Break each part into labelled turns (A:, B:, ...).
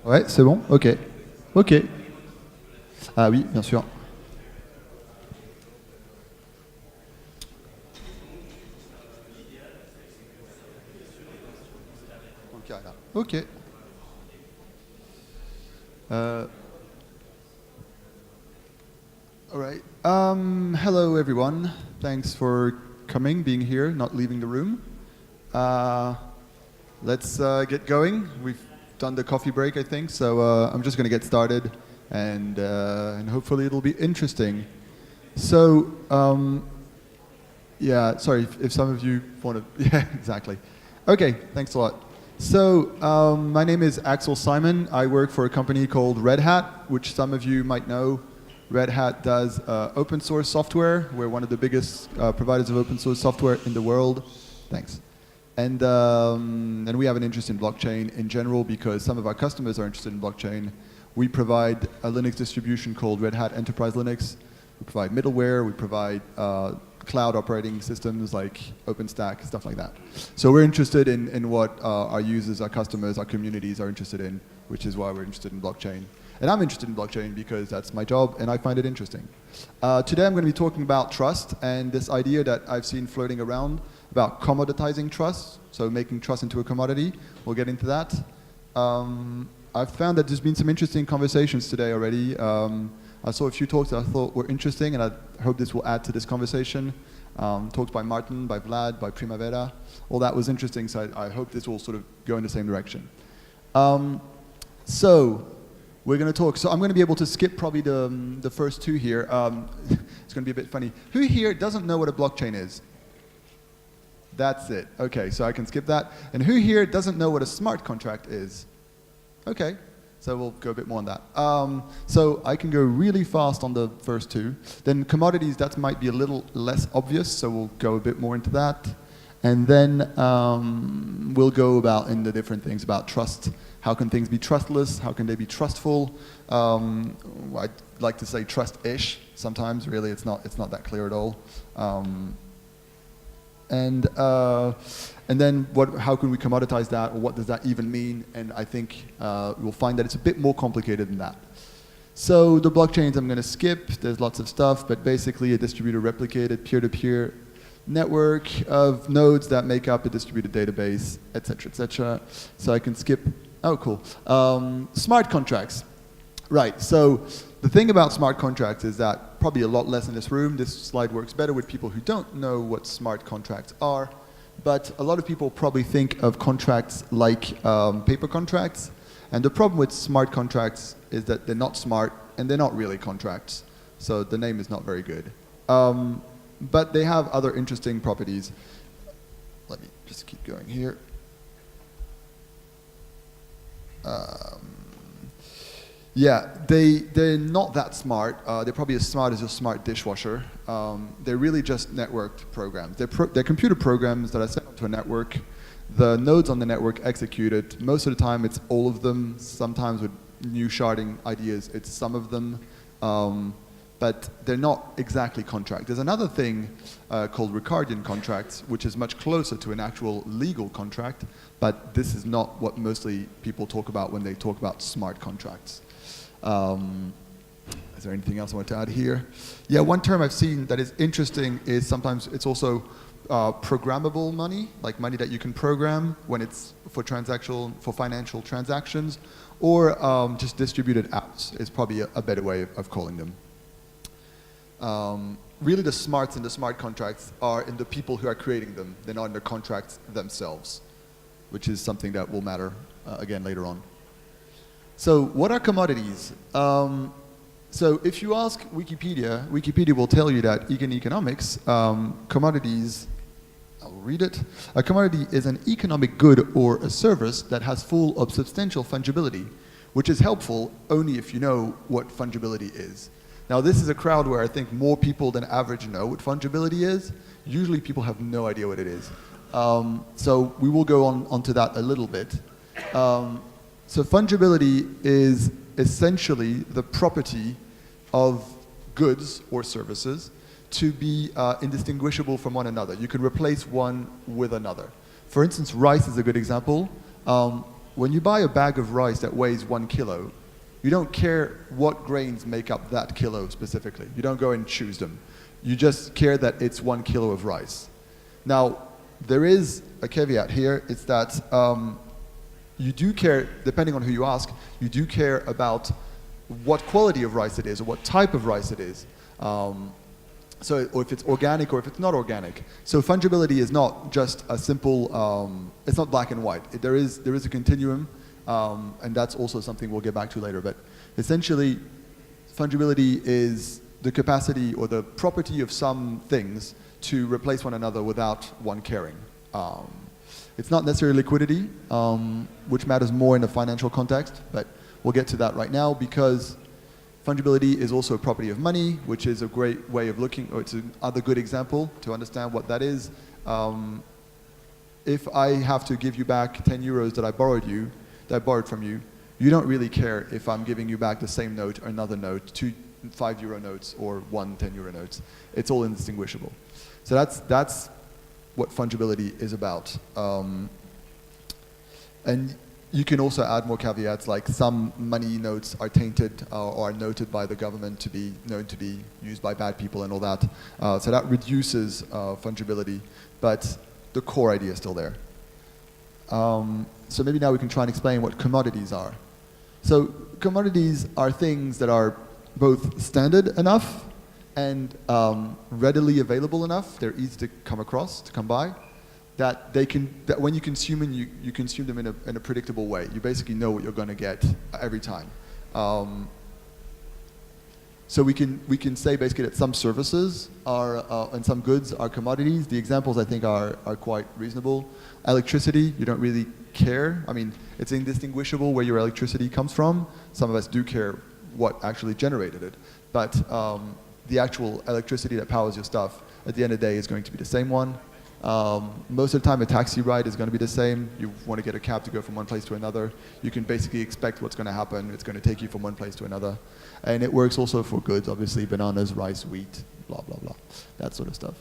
A: Ouais, c'est bon? Ok. Ok. Ah oui, bien sûr. Ok. Uh, all right. Hello, everyone. Thanks for coming, being here, not leaving the room. Let's get going. We've done the coffee break, I think, so I'm just going to get started, and hopefully it'll be interesting. So, yeah, sorry if some of you want to... Yeah, exactly. Okay, thanks a lot. So, my name is Axel Simon. I work for a company called Red Hat, which some of you might know. Red Hat does open source software. We're one of the biggest providers of open source software in the world. Thanks. And we have an interest in blockchain in general because some of our customers are interested in blockchain. We provide a Linux distribution called Red Hat Enterprise Linux. We provide middleware. We provide cloud operating systems like OpenStack, stuff like that. So we're interested in what our users, our customers, our communities are interested in, which is why we're interested in blockchain. And I'm interested in blockchain because that's my job and I find it interesting. Today I'm going to be talking about trust and this idea that I've seen floating around about commoditizing trust, so making trust into a commodity. We'll get into that. I've found that there's been some interesting conversations today already. I saw a few talks that I thought were interesting, and I hope this will add to this conversation. Talks by Martin, by Vlad, by Primavera. All that was interesting, so I hope this will sort of go in the same direction. So we're going to talk. So I'm going to be able to skip probably the first two here. It's going to be a bit funny. Who here doesn't know what a blockchain is? That's it. Okay, so I can skip that. And who here doesn't know what a smart contract is? Okay. So we'll go a bit more on that. So I can go really fast on the first two. Then commodities, that might be a little less obvious, so we'll go a bit more into that. And then we'll go about in the different things about trust. How can things be trustless? How can they be trustful? I'd like to say trust-ish. Sometimes, really, it's not that clear at all. And then how can we commoditize that, or what does that even mean? And I think we'll find that it's a bit more complicated than that. So the blockchains I'm going to skip. There's lots of stuff, but basically a distributed replicated peer-to-peer network of nodes that make up a distributed database, et cetera, et cetera. So I can skip. Oh, cool. Smart contracts. Right, so the thing about smart contracts is that probably a lot less in this room. This slide works better with people who don't know what smart contracts are. But a lot of people probably think of contracts like paper contracts. And the problem with smart contracts is that they're not smart and they're not really contracts. So the name is not very good. But they have other interesting properties. Let me just keep going here. Yeah, they're not that smart. They're probably as smart as your smart dishwasher. They're really just networked programs. They're computer programs that are set up to a network. The nodes on the network execute it. Most of the time, it's all of them. Sometimes with new sharding ideas, it's some of them. But they're not exactly contracts. There's another thing called Ricardian contracts, which is much closer to an actual legal contract. But this is not what mostly people talk about when they talk about smart contracts. Is there anything else I want to add here? Yeah, one term I've seen that is interesting is sometimes it's also programmable money, like money that you can program when it's for financial transactions, or just distributed apps is probably a better way of calling them. Really the smarts in the smart contracts are in the people who are creating them. They're not in the contracts themselves, which is something that will matter again later on. So what are commodities? So if you ask Wikipedia, Wikipedia will tell you that in economics, commodities, I'll read it. A commodity is an economic good or a service that has full or substantial fungibility, which is helpful only if you know what fungibility is. Now this is a crowd where I think more people than average know what fungibility is. Usually people have no idea what it is. So we will go onto that a little bit. So fungibility is essentially the property of goods or services to be indistinguishable from one another. You can replace one with another. For instance, rice is a good example. when you buy a bag of rice that weighs 1 kilo, you don't care what grains make up that kilo specifically. You don't go and choose them. You just care that it's 1 kilo of rice. Now, there is a caveat here. It's that you do care, depending on who you ask, you do care about what quality of rice it is or what type of rice it is. So, or if it's organic or if it's not organic. So fungibility is not just a simple, it's not black and white. There is a continuum, and that's also something we'll get back to later. But essentially, fungibility is the capacity or the property of some things to replace one another without one caring. It's not necessarily liquidity, which matters more in a financial context, but we'll get to that right now because fungibility is also a property of money, which is a great way of looking, or it's another good example to understand what that is. If I have to give you back 10 euros that I borrowed from you, you don't really care if I'm giving you back the same note or another note, 2 5-euro notes or 1 10-euro notes. It's all indistinguishable. So that's what fungibility is about. And you can also add more caveats, like some money notes are tainted or are noted by the government to be known to be used by bad people and all that. So that reduces fungibility, but the core idea is still there. So maybe now we can try and explain what commodities are. So commodities are things that are both standard enough and readily available enough. They're easy to come across, to come by. That when you consume them, you consume them in a predictable way. You basically know what you're going to get every time. So we can say basically that some services are and some goods are commodities. The examples I think are quite reasonable. Electricity, you don't really care. I mean, it's indistinguishable where your electricity comes from. Some of us do care what actually generated it, but the actual electricity that powers your stuff at the end of the day is going to be the same one. Most of the time a taxi ride is going to be the same. You want to get a cab to go from one place to another. You can basically expect what's going to happen. It's going to take you from one place to another. And it works also for goods, obviously, bananas, rice, wheat, blah, blah, blah, that sort of stuff.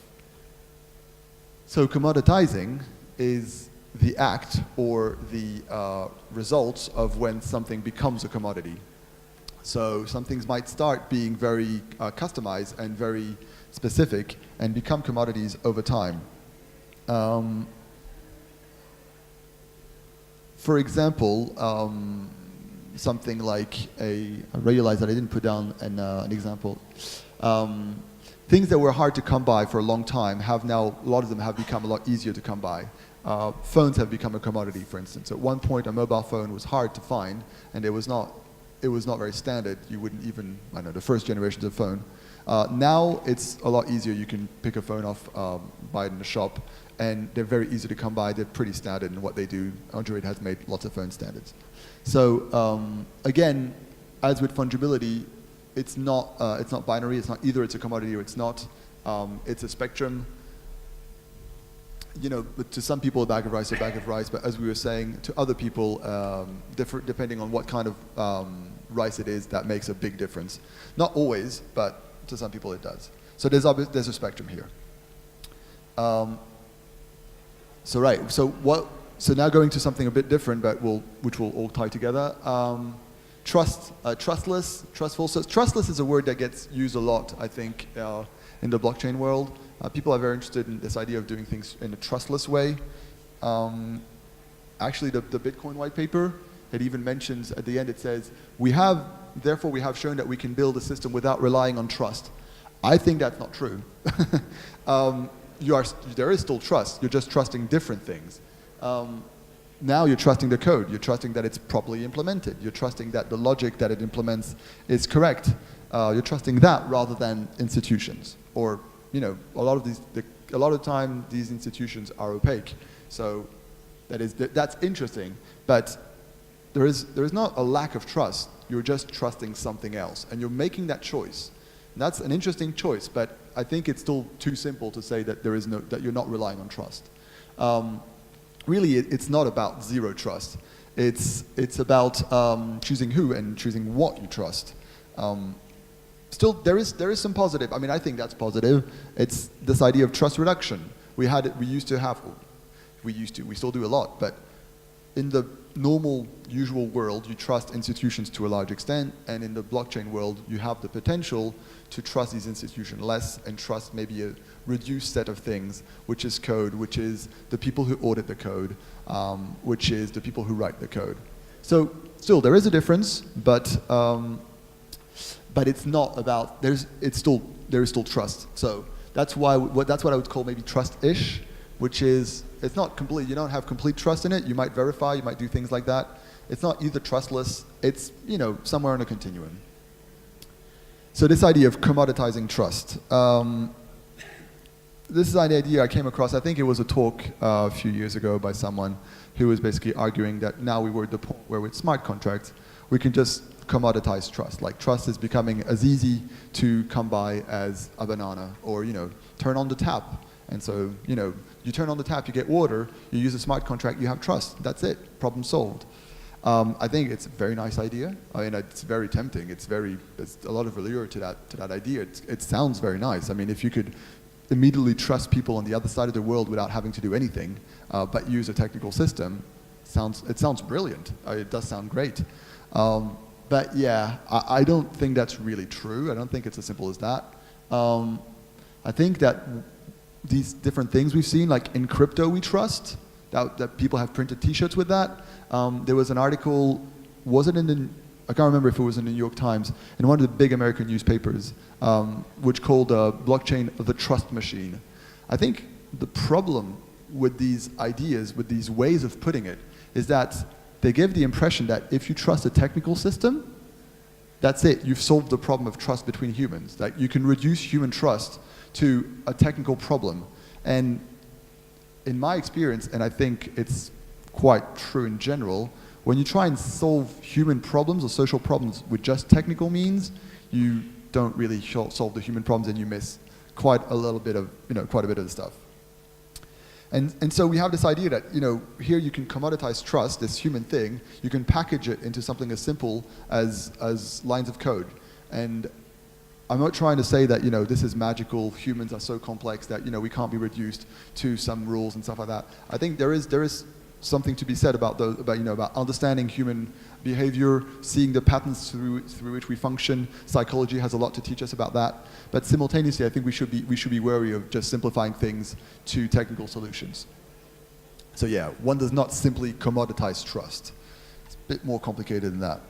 A: So commoditizing is the act or the results of when something becomes a commodity. So some things might start being very customized and very specific and become commodities over time. For example, something like I realized that I didn't put down an example. Things that were hard to come by for a long time have now, a lot of them have become a lot easier to come by. Phones have become a commodity, for instance. At one point, a mobile phone was hard to find, and it was not very standard. You wouldn't even, I don't know, the first generations of phone. Now it's a lot easier. You can pick a phone off, buy it in the shop, and they're very easy to come by. They're pretty standard in what they do. Android has made lots of phone standards. So again, as with fungibility, it's not binary. It's not either it's a commodity or it's not. It's a spectrum. You know, but to some people, a bag of rice is a bag of rice. But as we were saying, to other people, depending on what kind of rice it is, that makes a big difference. Not always, but to some people it does. So there's a spectrum here. So now going to something a bit different, but which will all tie together. Trustless, trustful. So trustless is a word that gets used a lot, I think, in the blockchain world. People are very interested in this idea of doing things in a trustless way. Actually, the Bitcoin white paper, it even mentions at the end, it says, therefore we have shown that we can build a system without relying on trust. I think that's not true. There is still trust. You're just trusting different things. Now you're trusting the code. You're trusting that it's properly implemented. You're trusting that the logic that it implements is correct. You're trusting that rather than institutions. Or, you know, a lot of time these institutions are opaque. So that's interesting. But there is not a lack of trust. You're just trusting something else, and you're making that choice. And that's an interesting choice, but I think it's still too simple to say that that you're not relying on trust. Really, it's not about zero trust. It's about choosing who and choosing what you trust. Still, there is some positive. I mean, I think that's positive. It's this idea of trust reduction. We still do a lot, but in the normal, usual world, you trust institutions to a large extent, and in the blockchain world, you have the potential to trust these institutions less and trust maybe a reduced set of things, which is code, which is the people who audit the code, which is the people who write the code. So still, there is a difference, but it's not about, there is still trust. So that's what I would call maybe trust-ish, which is, it's not complete, you don't have complete trust in it. You might verify, you might do things like that. It's not either trustless, it's, somewhere on a continuum. So this idea of commoditizing trust. This is an idea I came across, I think it was a talk a few years ago by someone who was basically arguing that now we're at the point where with smart contracts, we can just commoditize trust. Like trust is becoming as easy to come by as a banana, or turn on the tap. And so, you turn on the tap, you get water, you use a smart contract, you have trust. That's it, problem solved. I think it's a very nice idea. I mean, it's very tempting. There's a lot of allure to that idea. It sounds very nice. I mean, if you could immediately trust people on the other side of the world without having to do anything, but use a technical system, it sounds brilliant. It does sound great. But yeah, I don't think that's really true. I don't think it's as simple as that. I think that these different things we've seen, like in crypto we trust, that people have printed t-shirts with that. There was an article, I can't remember if it was in the New York Times, in one of the big American newspapers, which called blockchain the trust machine. I think the problem with these ideas, with these ways of putting it, is that they give the impression that if you trust a technical system, that's it, you've solved the problem of trust between humans. That you can reduce human trust to a technical problem. And in my experience, and I think it's quite true in general, when you try and solve human problems or social problems with just technical means, you don't really solve the human problems, and you miss quite a bit of the stuff. And so we have this idea that, here you can commoditize trust, this human thing, you can package it into something as simple as lines of code. And I'm not trying to say that, this is magical, humans are so complex that, we can't be reduced to some rules and stuff like that. I think there is something to be said about understanding human behavior, seeing the patterns through which we function. Psychology has a lot to teach us about that. But simultaneously, I think we should be wary of just simplifying things to technical solutions. So yeah, one does not simply commoditize trust. It's a bit more complicated than that.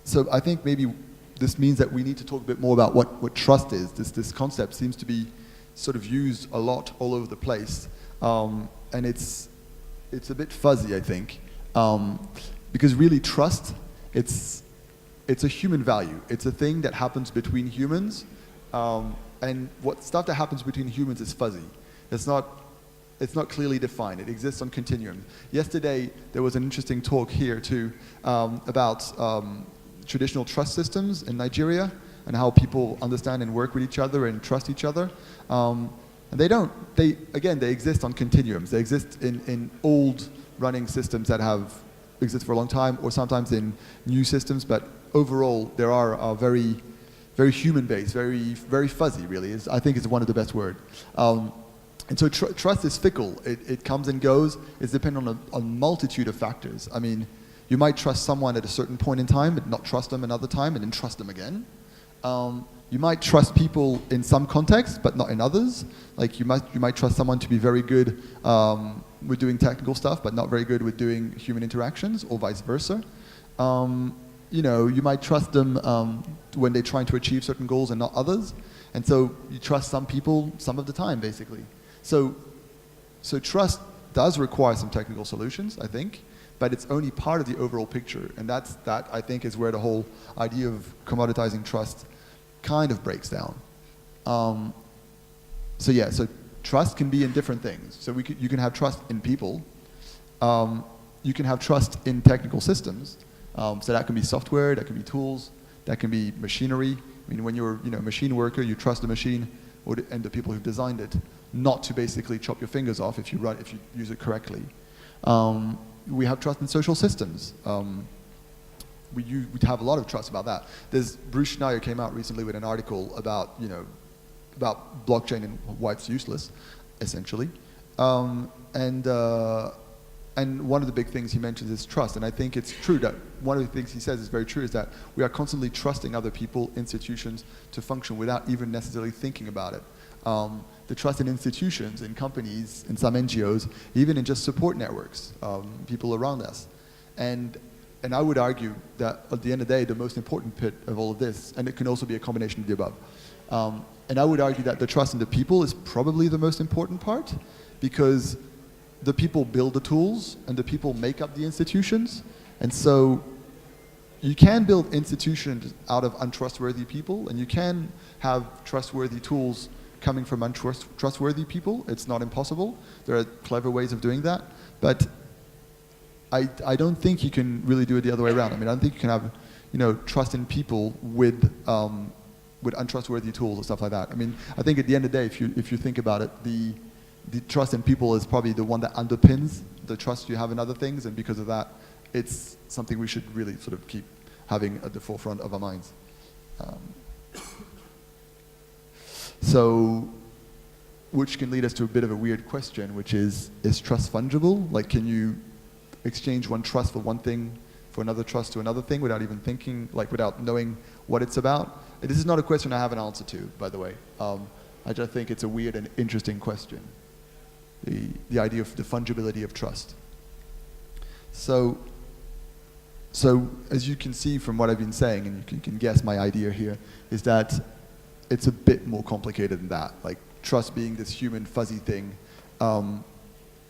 A: So I think maybe this means that we need to talk a bit more about what trust is. This concept seems to be sort of used a lot all over the place. And it's a bit fuzzy, I think, because really trust, it's a human value. It's a thing that happens between humans, and stuff that happens between humans is fuzzy. It's not clearly defined. It exists on continuum. Yesterday there was an interesting talk here too about traditional trust systems in Nigeria and how people understand and work with each other and trust each other. And they exist on continuums. They exist in old running systems that exist for a long time, or sometimes in new systems, but overall they are very, very human-based, very, very fuzzy, really, I think is one of the best words. And so trust is fickle. It comes and goes. It's dependent on a multitude of factors. I mean, you might trust someone at a certain point in time, but not trust them another time, and then trust them again. You might trust people in some contexts, but not in others. Like you might trust someone to be very good with doing technical stuff, but not very good with doing human interactions, or vice versa. You might trust them when they're trying to achieve certain goals and not others. And so you trust some people some of the time, basically. So trust does require some technical solutions, I think, but it's only part of the overall picture. And that, I think, is where the whole idea of commoditizing trust kind of breaks down. So trust can be in different things. So you can have trust in people. You can have trust in technical systems. So that can be software, that can be tools, that can be machinery. I mean, when you're a machine worker, you trust the machine and the people who've designed it not to basically chop your fingers off if you use it correctly. We have trust in social systems. We have a lot of trust about that. Bruce Schneier came out recently with an article about blockchain and why it's useless, essentially. And and one of the big things he mentions is trust. And I think it's true that one of the things he says is very true is that we are constantly trusting other people, institutions to function without even necessarily thinking about it. The trust in institutions, in companies, in some NGOs, even in just support networks, people around us. And I would argue that at the end of the day, the most important bit of all of this, and it can also be a combination of the above, and I would argue that the trust in the people is probably the most important part, because the people build the tools and the people make up the institutions. And so you can build institutions out of untrustworthy people, and you can have trustworthy tools coming from untrustworthy people. It's not impossible. There are clever ways of doing that. But I don't think you can really do it the other way around. I mean, I don't think you can have, trust in people with untrustworthy tools or stuff like that. I mean, I think at the end of the day, if you think about it, the trust in people is probably the one that underpins the trust you have in other things, and because of that, it's something we should really sort of keep having at the forefront of our minds. So, which can lead us to a bit of a weird question, which is trust fungible? Like, can you exchange one trust for one thing, for another trust to another thing, without even thinking, like without knowing what it's about? And this is not a question I have an answer to, by the way. I just think it's a weird and interesting question. The idea of the fungibility of trust. So as you can see from what I've been saying, and you can guess my idea here, is that it's a bit more complicated than that. Like, trust being this human fuzzy thing,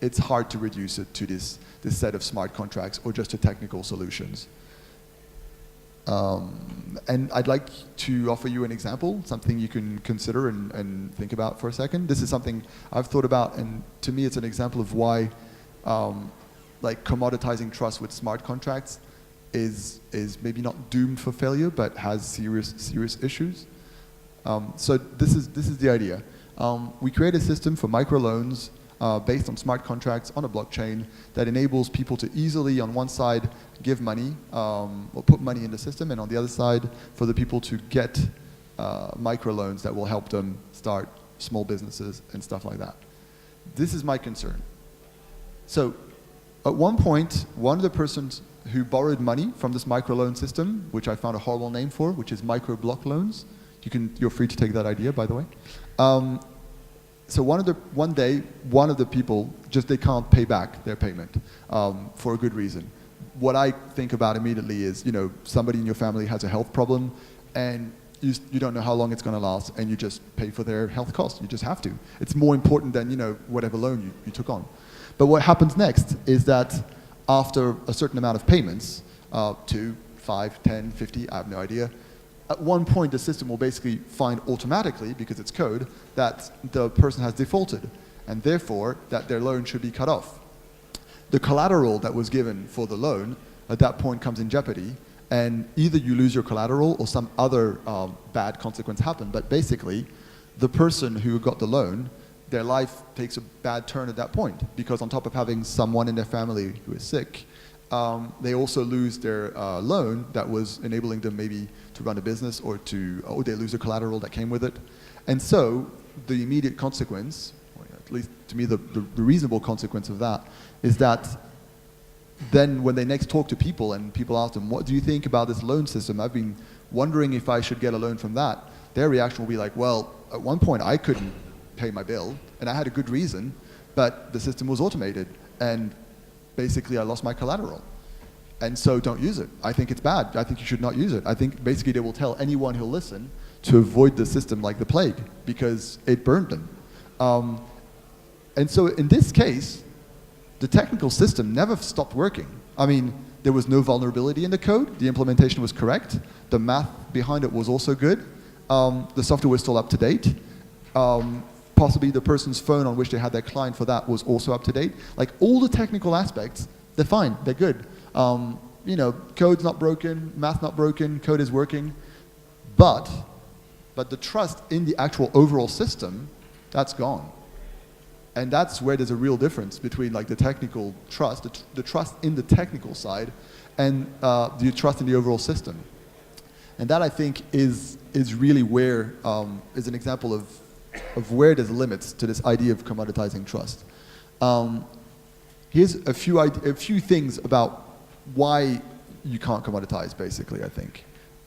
A: it's hard to reduce it to this set of smart contracts or just to technical solutions. And I'd like to offer you an example, something you can consider and think about for a second. This is something I've thought about, and to me it's an example of why like commoditizing trust with smart contracts is maybe not doomed for failure, but has serious issues. So this is the idea. We create a system for microloans based on smart contracts on a blockchain that enables people to easily, on one side, give money or put money in the system, and on the other side, for the people to get microloans that will help them start small businesses and stuff like that. This is my concern. So at one point, one of the persons who borrowed money from this microloan system, which I found a horrible name for, which is micro-block loans. You're free to take that idea, by the way. So one day, one of the people they can't pay back their payment for a good reason. What I think about immediately is, somebody in your family has a health problem, and you don't know how long it's going to last, and you just pay for their health costs. You just have to. It's more important than whatever loan you took on. But what happens next is that after a certain amount of payments, 2, 5, 10, 50, I have no idea. At one point, the system will basically find automatically, because it's code, that the person has defaulted, and therefore that their loan should be cut off. The collateral that was given for the loan at that point comes in jeopardy, and either you lose your collateral or some other bad consequence happen. But basically, the person who got the loan, their life takes a bad turn at that point, because on top of having someone in their family who is sick, they also lose their loan that was enabling them maybe to run a business, or they lose the collateral that came with it. And so the immediate consequence, or at least to me the reasonable consequence of that, is that then when they next talk to people and people ask them, what do you think about this loan system? I've been wondering if I should get a loan from that. Their reaction will be like, well, at one point I couldn't pay my bill, and I had a good reason, but the system was automated, and basically I lost my collateral. And so don't use it. I think it's bad. I think you should not use it. I think basically they will tell anyone who'll listen to avoid the system like the plague, because it burned them. And so in this case, the technical system never stopped working. I mean, there was no vulnerability in the code. The implementation was correct. The math behind it was also good. The software was still up to date. Possibly the person's phone on which they had their client for that was also up to date. Like, all the technical aspects, they're fine, they're good. Code's not broken, math not broken, code is working. But the trust in the actual overall system, that's gone. And that's where there's a real difference between like the technical trust, the trust in the technical side, and the trust in the overall system. And that, I think, is really where, is an example of where there's limits to this idea of commoditizing trust. Here's a few things about why you can't commoditize, basically, I think.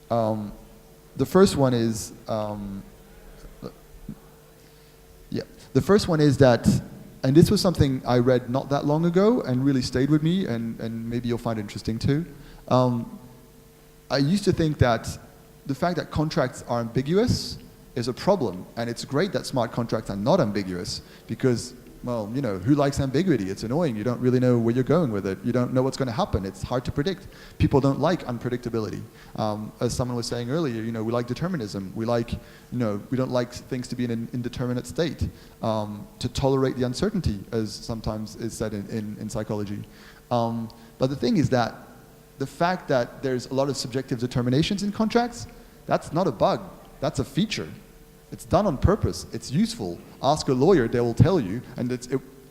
A: The first one is, the first one is that, and this was something I read not that long ago and really stayed with me, and maybe you'll find it interesting too. I used to think that the fact that contracts are ambiguous is a problem, and it's great that smart contracts are not ambiguous because, well, you know, who likes ambiguity? It's annoying. You don't really know where you're going with it. You don't know what's going to happen. It's hard to predict. People don't like unpredictability. As someone was saying earlier, you know, we like determinism. We like, you know, we don't like things to be in an indeterminate state, to tolerate the uncertainty, as sometimes is said in psychology. But the thing is that the fact that there's a lot of subjective determinations in contracts, that's not a bug. That's a feature. It's done on purpose. It's useful. Ask a lawyer, they will tell you. And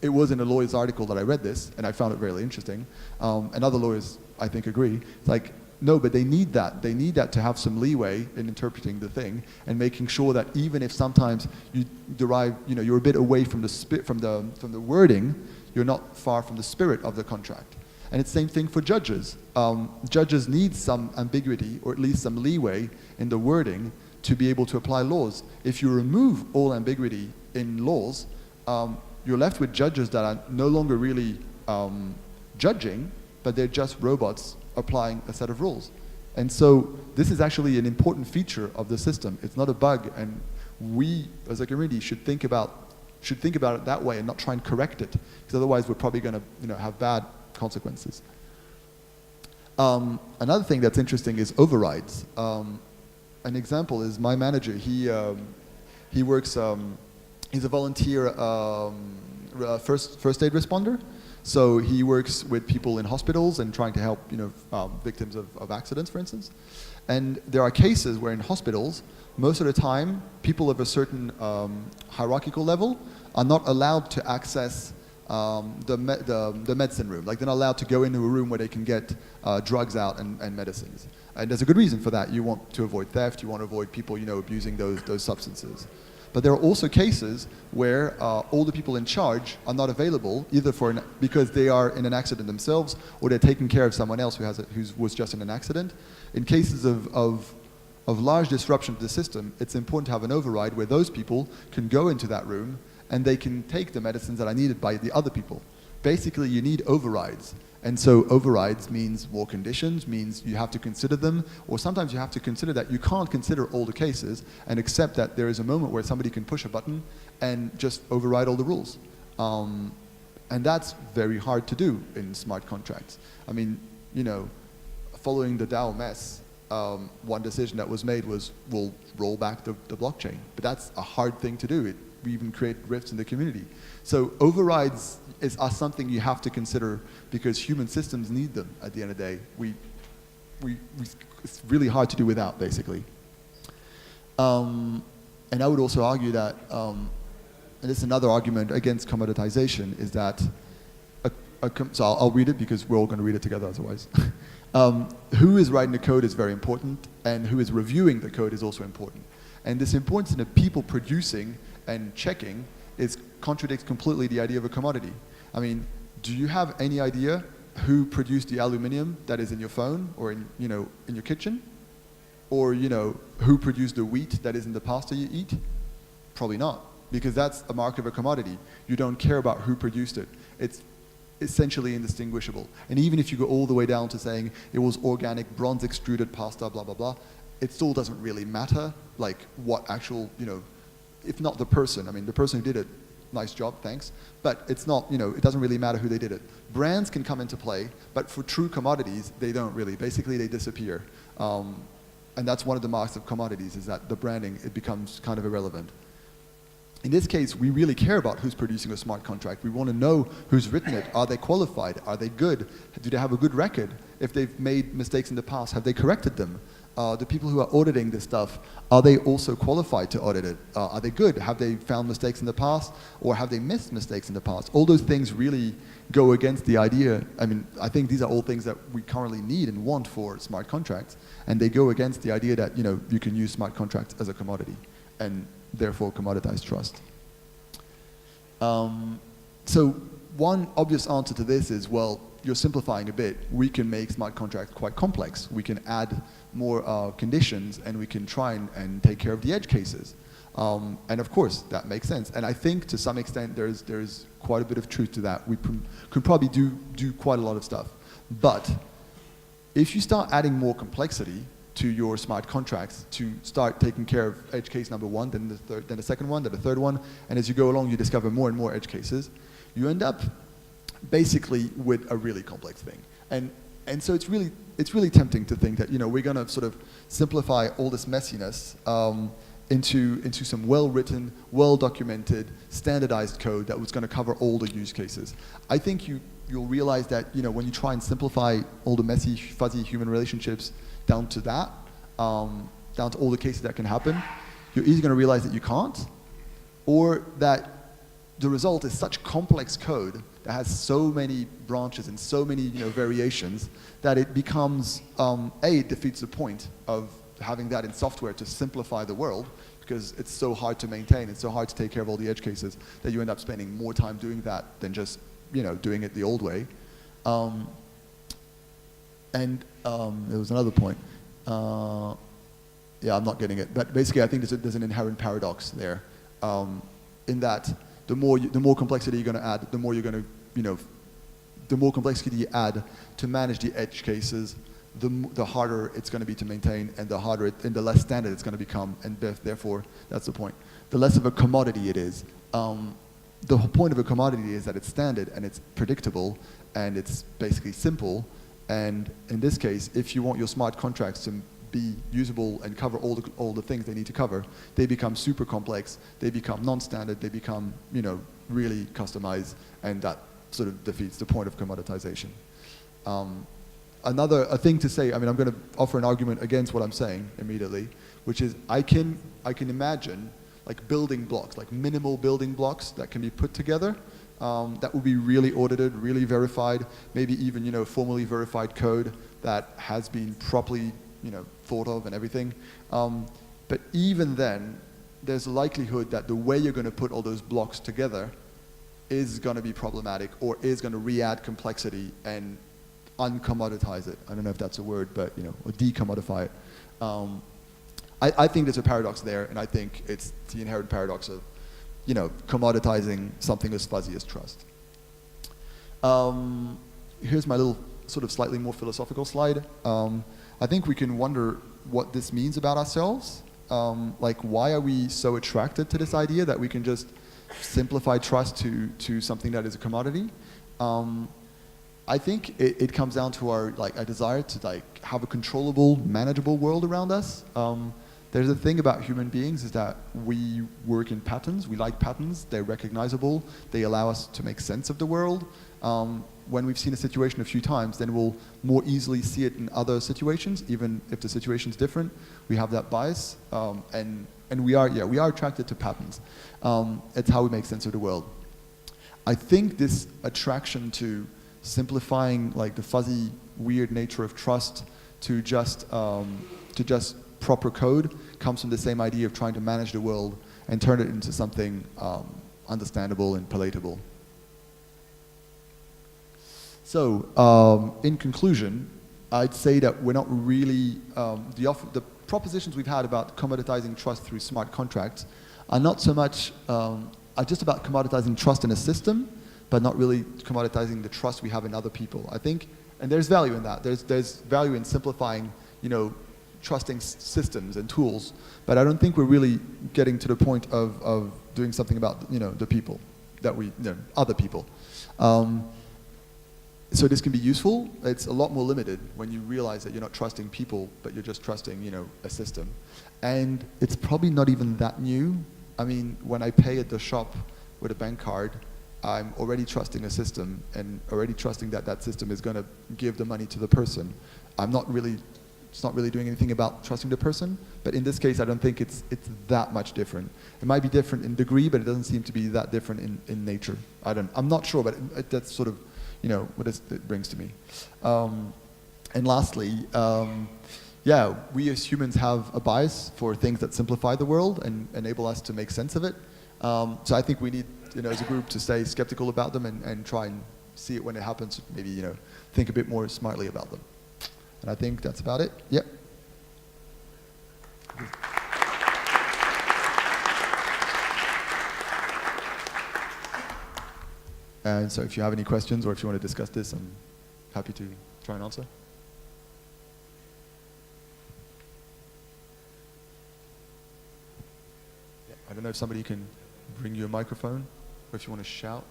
A: it was in a lawyer's article that I read this, and I found it really interesting. And other lawyers, I think, agree. It's like, no, but they need that. They need that to have some leeway in interpreting the thing and making sure that even if sometimes you derive, you know, you're a bit away from the wording, you're not far from the spirit of the contract. And it's the same thing for judges. Judges need some ambiguity, or at least some leeway in the wording, to be able to apply laws. If you remove all ambiguity in laws, you're left with judges that are no longer really judging, but they're just robots applying a set of rules. And so this is actually an important feature of the system. It's not a bug, and we as a community should think about it that way and not try and correct it, because otherwise we're probably going to, you know, have bad consequences. Another thing that's interesting is overrides. An example is my manager. He works. He's a volunteer first aid responder. So he works with people in hospitals and trying to help, you know, victims of accidents, for instance. And there are cases where in hospitals, most of the time, people of a certain hierarchical level are not allowed to access the medicine room. Like, they're not allowed to go into a room where they can get drugs out and medicines. And there's a good reason for that. You want to avoid theft. You want to avoid people, you know, abusing those substances. But there are also cases where all the people in charge are not available, either because they are in an accident themselves, or they're taking care of someone else who was just in an accident. In cases of large disruption to the system, it's important to have an override where those people can go into that room and they can take the medicines that are needed by the other people. Basically, you need overrides. And so overrides means more conditions, means you have to consider them, or sometimes you have to consider that you can't consider all the cases and accept that there is a moment where somebody can push a button and just override all the rules. And that's very hard to do in smart contracts. I mean, you know, following the DAO mess, one decision that was made was we'll roll back the blockchain. But that's a hard thing to do. We even create rifts in the community. So overrides are something you have to consider because human systems need them at the end of the day. It's really hard to do without, basically. And I would also argue that, and this is another argument against commoditization, is that, so I'll read it because we're all going to read it together otherwise. Who is writing the code is very important, and who is reviewing the code is also important. And this importance in the people producing and checking contradicts completely the idea of a commodity. I mean, do you have any idea who produced the aluminum that is in your phone or in your kitchen? Or, you know, who produced the wheat that is in the pasta you eat? Probably not, because that's a mark of a commodity. You don't care about who produced it. It's essentially indistinguishable. And even if you go all the way down to saying it was organic, bronze extruded pasta, blah, blah, blah, it still doesn't really matter, like what actual, you know, if not the person. I mean, the person who did it, nice job, thanks. But it's not, you know, it doesn't really matter who they did it. Brands can come into play, but for true commodities, they don't really. Basically, they disappear. And that's one of the marks of commodities, is that the branding, it becomes kind of irrelevant. In this case, we really care about who's producing a smart contract. We want to know who's written it. Are they qualified? Are they good? Do they have a good record? If they've made mistakes in the past, have they corrected them? The people who are auditing this stuff, are they also qualified to audit it? Are they good? Have they found mistakes in the past, or have they missed mistakes in the past? All those things really go against the idea. I mean, I think these are all things that we currently need and want for smart contracts, and they go against the idea that, you know, you can use smart contracts as a commodity, and therefore commoditize trust. So one obvious answer to this is, well, you're simplifying a bit. We can make smart contracts quite complex. We can add more conditions, and we can try and take care of the edge cases. And of course, that makes sense. And I think to some extent there's quite a bit of truth to that. We could probably do quite a lot of stuff. But if you start adding more complexity to your smart contracts, to start taking care of edge case number one, then the third, then the second one, then the third one, and as you go along, you discover more and more edge cases, you end up basically with a really complex thing. And so it's really tempting to think that, you know, we're going to sort of simplify all this messiness into some well-written, well-documented, standardized code that was going to cover all the use cases. I think you'll realize that, you know, when you try and simplify all the messy, fuzzy human relationships down to that, down to all the cases that can happen, you're either going to realize that you can't, or that the result is such complex code that has so many branches and so many, you know, variations that it becomes, it defeats the point of having that in software to simplify the world, because it's so hard to maintain, it's so hard to take care of all the edge cases that you end up spending more time doing that than just, you know, doing it the old way. There was another point. Yeah, I'm not getting it. But basically, I think there's an inherent paradox there, in that the more complexity you're going to add, the more you're going to, you know, the more complexity you add to manage the edge cases, the harder it's going to be to maintain, and the less standard it's going to become, and therefore, that's the point. The less of a commodity it is. The whole point of a commodity is that it's standard and it's predictable and it's basically simple. And in this case, if you want your smart contracts to be usable and cover all the things they need to cover, they become super complex, they become non-standard, they become, you know, really customized, and that sort of defeats the point of commoditization. A thing to say, I mean, I'm going to offer an argument against what I'm saying immediately, which is I can imagine like building blocks, like minimal building blocks that can be put together, that will be really audited, really verified, maybe even, you know, formally verified code that has been properly, you know, thought of and everything. But even then, there's a likelihood that the way you're going to put all those blocks together is going to be problematic, or is going to re-add complexity and uncommoditize it. I don't know if that's a word, but, you know, or decommodify it. I think there's a paradox there, and I think it's the inherent paradox of, you know, commoditizing something as fuzzy as trust. Here's my little sort of slightly more philosophical slide. I think we can wonder what this means about ourselves. Like, why are we so attracted to this idea that we can just simplify trust to something that is a commodity? I think it comes down to our desire to have a controllable, manageable world around us. There's a thing about human beings is that we work in patterns. We like patterns. They're recognizable. They allow us to make sense of the world. When we've seen a situation a few times, then we'll more easily see it in other situations, even if the situation's different. We have that bias, and we are attracted to patterns. It's how we make sense of the world. I think this attraction to simplifying like the fuzzy, weird nature of trust to just proper code comes from the same idea of trying to manage the world and turn it into something understandable and palatable. So, in conclusion, I'd say that we're not really, the propositions we've had about commoditizing trust through smart contracts are not so much, are just about commoditizing trust in a system, but not really commoditizing the trust we have in other people. I think, and there's value in that. There's value in simplifying, you know, trusting systems and tools, but I don't think we're really getting to the point of doing something about, you know, the people that we, you know, other people. So this can be useful. It's a lot more limited when you realize that you're not trusting people, but you're just trusting, you know, a system. And it's probably not even that new. I mean, when I pay at the shop with a bank card, I'm already trusting a system and already trusting that that system is going to give the money to the person. It's not really doing anything about trusting the person, but in this case, I don't think it's that much different. It might be different in degree, but it doesn't seem to be that different in nature. I'm not sure, but that's sort of, you know, what it brings to me. And lastly, yeah, we as humans have a bias for things that simplify the world and enable us to make sense of it. So I think we need as a group to stay skeptical about them and try and see it when it happens. Maybe think a bit more smartly about them. And I think that's about it. Yep. And so if you have any questions or if you want to discuss this, I'm happy to try and answer. Yeah, I don't know if somebody can bring you a microphone or if you want to shout.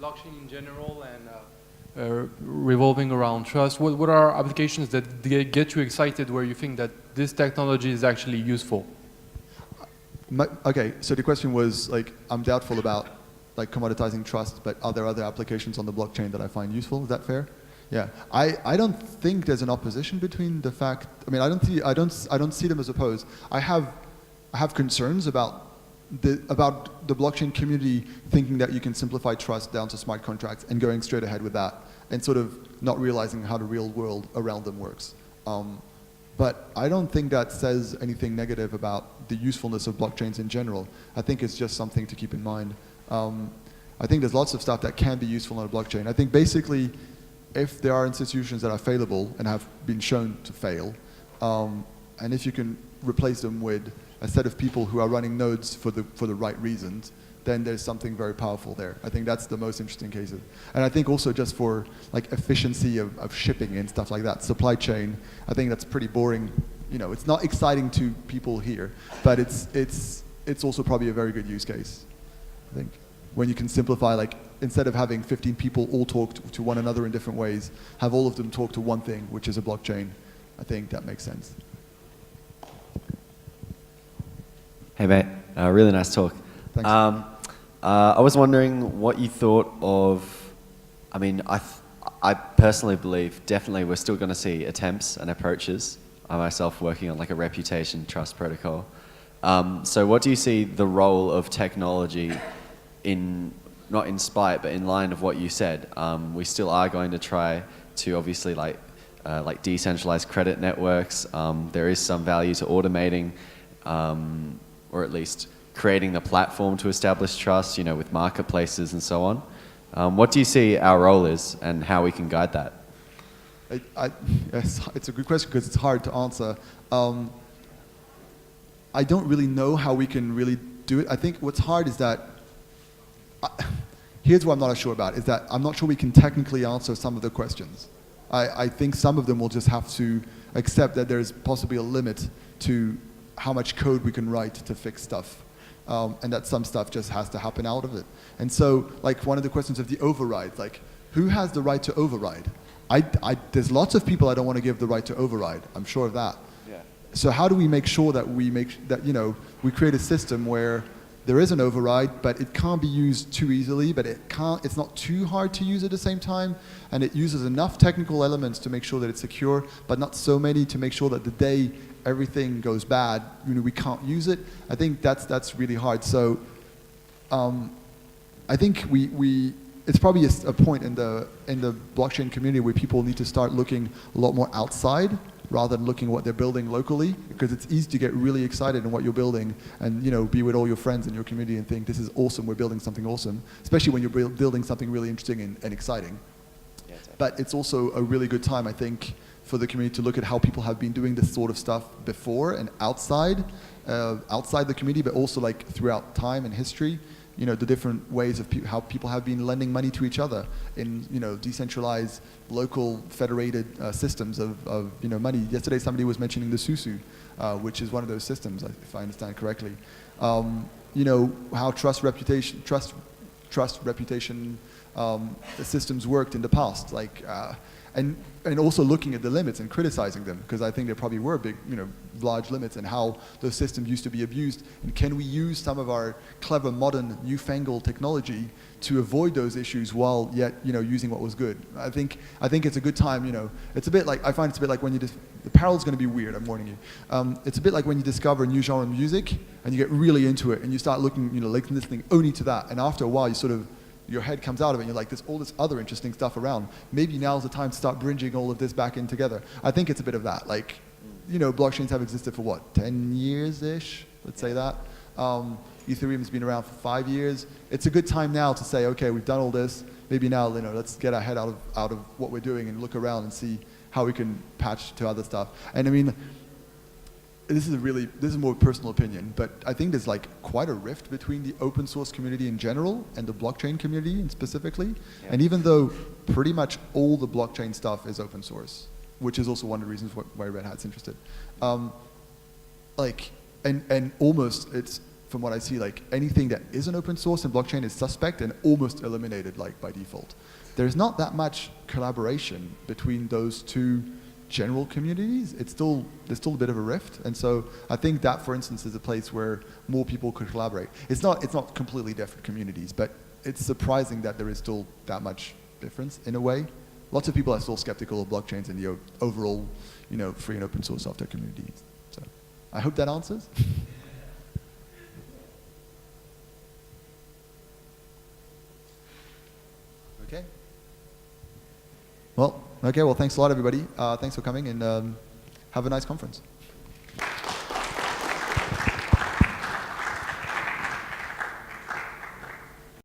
B: Blockchain in general and revolving around trust. What are applications that get you excited where you think that this technology is actually useful?
A: Okay, so the question was like, I'm doubtful about like commoditizing trust, but are there other applications on the blockchain that I find useful? Is that fair? Yeah, I don't think there's an opposition between the fact. I mean, I don't see them as opposed. I have concerns about the blockchain community thinking that you can simplify trust down to smart contracts and going straight ahead with that and sort of not realizing how the real world around them works. But I don't think that says anything negative about the usefulness of blockchains in general. I think it's just something to keep in mind. I think there's lots of stuff that can be useful on a blockchain. I think basically if there are institutions that are failable and have been shown to fail, and if you can replace them with a set of people who are running nodes for the right reasons, then there's something very powerful there. I think that's the most interesting cases. And I think also just for like efficiency of shipping and stuff like that, supply chain, I think that's pretty boring. It's not exciting to people here, but it's also probably a very good use case, I think. When you can simplify, like instead of having 15 people all talk to one another in different ways, have all of them talk to one thing, which is a blockchain. I think that makes sense.
C: Hey mate, really nice talk.
A: Thanks.
C: I was wondering what you thought of, I mean, I personally believe definitely we're still going to see attempts and approaches. I myself working on like a reputation trust protocol. So what do you see the role of technology in, not in spite, but in line of what you said? We still are going to try to obviously like decentralized credit networks. There is some value to automating, or at least creating the platform to establish trust, with marketplaces and so on. What do you see our role is and how we can guide that?
A: Yes, it's a good question because it's hard to answer. I don't really know how we can really do it. I think what's hard is that, here's what I'm not sure about, is that I'm not sure we can technically answer some of the questions. I think some of them will just have to accept that there's possibly a limit to how much code we can write to fix stuff, and that some stuff just has to happen out of it. And so, like one of the questions of the override, like who has the right to override? There's lots of people I don't want to give the right to override. I'm sure of that.
C: Yeah.
A: So how do we make sure that we create a system where there is an override, but it can't be used too easily, but it's not too hard to use at the same time, and it uses enough technical elements to make sure that it's secure, but not so many to make sure that the day everything goes bad, we can't use it. I think that's really hard. So I think it's probably a point in the blockchain community where people need to start looking a lot more outside rather than looking what they're building locally, because it's easy to get really excited in what you're building and be with all your friends in your community and think this is awesome, we're building something awesome, especially when you're building something really interesting and exciting.
C: Yeah, exactly.
A: But it's also a really good time, I think, for the community to look at how people have been doing this sort of stuff before and outside the community, but also like throughout time and history. The different ways of how people have been lending money to each other in decentralized, local, federated systems of money. Yesterday, somebody was mentioning the Susu, which is one of those systems, if I understand correctly. How trust reputation systems worked in the past, and also looking at the limits and criticizing them, because I think there probably were big, large limits and how those systems used to be abused. And can we use some of our clever, modern, newfangled technology to avoid those issues while yet, using what was good? I think it's a good time. It's a bit like, I find it's a bit like when the parallel's going to be weird. I'm warning you. It's a bit like when you discover a new genre of music and you get really into it and you start looking, listening only to that. And after a while, your head comes out of it and you're like, there's all this other interesting stuff around. Maybe now's the time to start bridging all of this back in together. I think it's a bit of that. Like, blockchains have existed for what, 10 years-ish? Let's say that. Ethereum's been around for 5 years. It's a good time now to say, okay, we've done all this. Maybe now, let's get our head out of what we're doing and look around and see how we can patch to other stuff. And I mean, this is more personal opinion, but I think there's like quite a rift between the open source community in general and the blockchain community specifically. Yeah. And even though pretty much all the blockchain stuff is open source, which is also one of the reasons why Red Hat's interested. And almost it's, from what I see, like anything that isn't open source in blockchain is suspect and almost eliminated like by default. There's not that much collaboration between those two general communities. There's still a bit of a rift, and so I think that, for instance, is a place where more people could collaborate. It's not completely different communities, but it's surprising that there is still that much difference in a way. Lots of people are still skeptical of blockchains in the overall, free and open source software community. So I hope that answers. Okay. Well, thanks a lot, everybody. Thanks for coming, and have a nice conference.